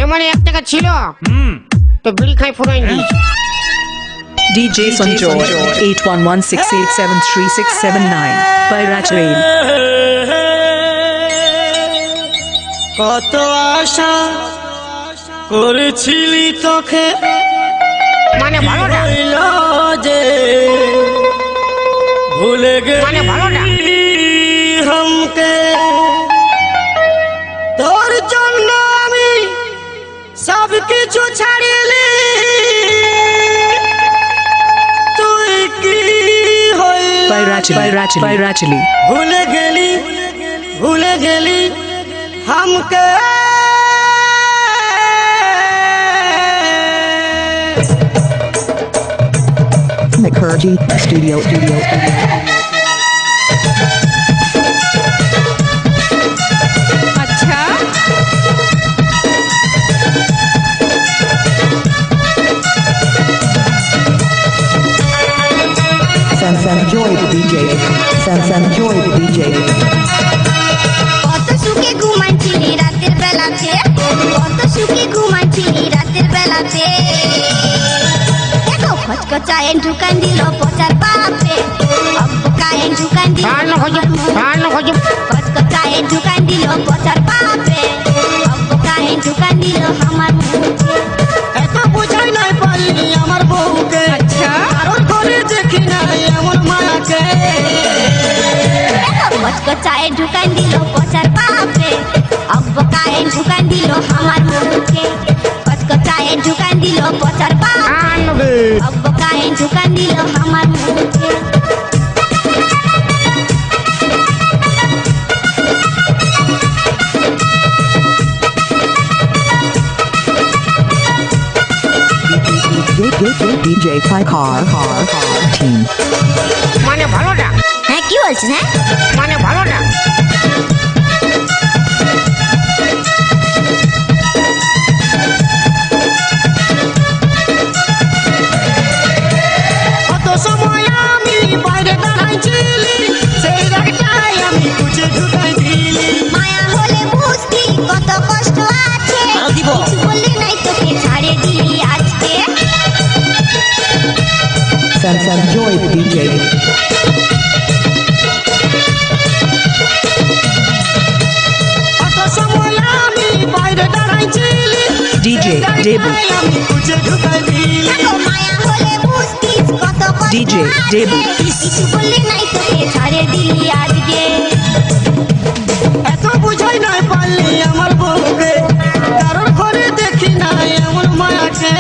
এমনি 1 টাকা ছিল তো বিড়ি খাই ফুরাই নি। DJ Sanjoy 8116873679 by Rachel. কত আশা করেছিলি তোকে মানে ভালোটা হইল যে ভুলে মানে ভালোটা গেলি হামকে তোর জন্য আমি সব কিছু ছাড়িলি তুই কি হইল By Rachel. ভুলে গেলি हमके McCurdy Studio. अच्छा Sanjoy the DJ. Sanjoy the DJ. কত সুখে ঘুমাচ্ছিলি রাতের বেলাতে, কত সুখে ঘুমাচ্ছিলি রাতের বেলাতে। দেখো খচখচায় ঢুকান দিল পচার বাপে, অব্বকায় ঢুকান দিল খচখচায় ঢুকান দিল পচার বাপে, অব্বকায় ঢুকান দিল আমার মুখে। এত বোঝাই নাই পারলি আমার বউকে अच्छा কারোর ঘরে দেখি নাই এমন মায়াকে দেখো খচখচায় ঢুকান দিল পচার বাপে, অব্বকায় ঢুকান দিল আমার মুখে। খচখচায় ঢুকান দিল পচার বাপে, অব্বকায় ঢুকান দিল আমার মুখে। DJ Car Team. মানে ভালোটা হ্যাঁ কি বলছিস? হ্যাঁ মানে ভালোটা কত সময় আমি বাইরে দাঁড়াইছিলি সেই রাগটাই আমি খুঁজে ঢুকাই দিলি মায়া হলে বুঝতি কত কষ্ট আছে, আরো দিব। কিছু বললি নাই তোকে ছাড়ে দিলি আজকে। Sanjoy the DJ. কত সময় আমি বাইরে দাঁড়াইছিলি DJ Debu. আমি খুঁজে ঢুকাই দিলি দেখো মায়া হলে বুঝতিস কত কষ্ট DJ আছে, Debu. কিছু বললি নাই তোকে ছাড়ে দিলি আজকে। এত বুঝাই নাই পারলি আমার বউকে কারোর ঘরে দেখি নাই এমন মায়াকে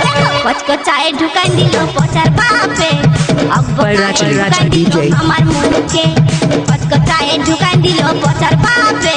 দেখো কচকচায় ঢুকান দিল পচার বাপে, By Rachel ঢুকান দিল DJ. আমার মুখে। কচকচায় ঢুকান দিল পচার বাপে,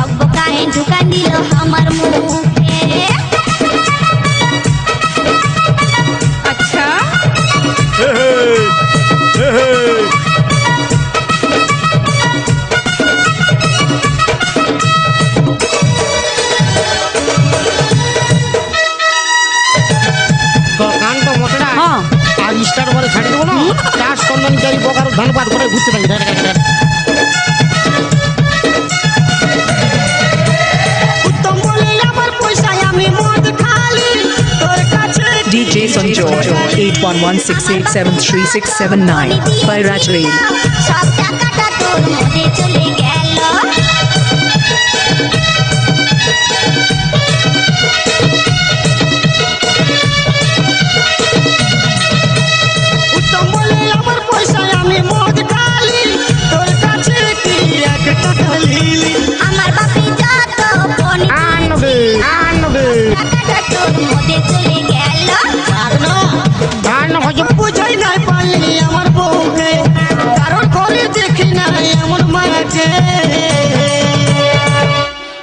অব্বকায় ঢুকান দিল আমার মুখে। अच्छा তোর কান তো মোটরা হ্যাঁ। আর স্টার বলে ছাড়ি দেবো না চাষ চন্দন চারি বোকার ধানপাত করে ঘুরতে থাকি উত্তম বলে আমার পয়সায় আমি মদ খালি তোর কাছে DJ Sanjoy 8116873679 by Rachel. সব টাকাটা তোর মধ্যে চলে গেল, উত্তম বলে আমার পয়সায় আমি মদ খালি তোর কাছে কি এক টাকা লিলি আমার বাপে যত ফোন আনবে টাকাটা তোর মধ্যে চলে গেল। ধান হজম বুঝাই নাই পারলি আমার বউকে কারোর ঘরে দেখি নাই এমন মায়াকে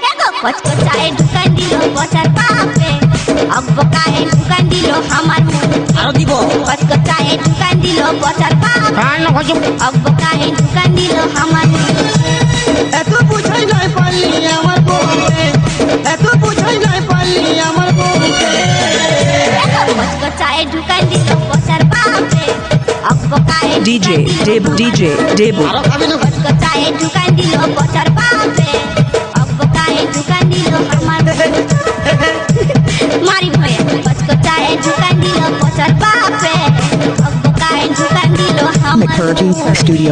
দেখো কচকচায় ঢুকান দিল পচার বাপে, অব্বকায় ঢুকান দিল আমার মুখে। আরো দিব কচকচায় ঢুকান দিল পচার বাপে, ধান হজম অব্বকায় ঢুকান দিল আমার মুখে। এত বুঝাই নাই পারলি আমার বউকে এত বুঝাই নাই পারলি আমার বউকে দেখো কচকচায় ঢুকান দিল পচার বাপে, অব্বকায় DJ Debu. আরো খাবি না কচকচায় ঢুকান দিল পচার বাপে, অব্বকায় ঢুকান দিল আমার পচার বাপে অব্বকায় ঢুকান দিল আমার McCurdy মুখে। Studio.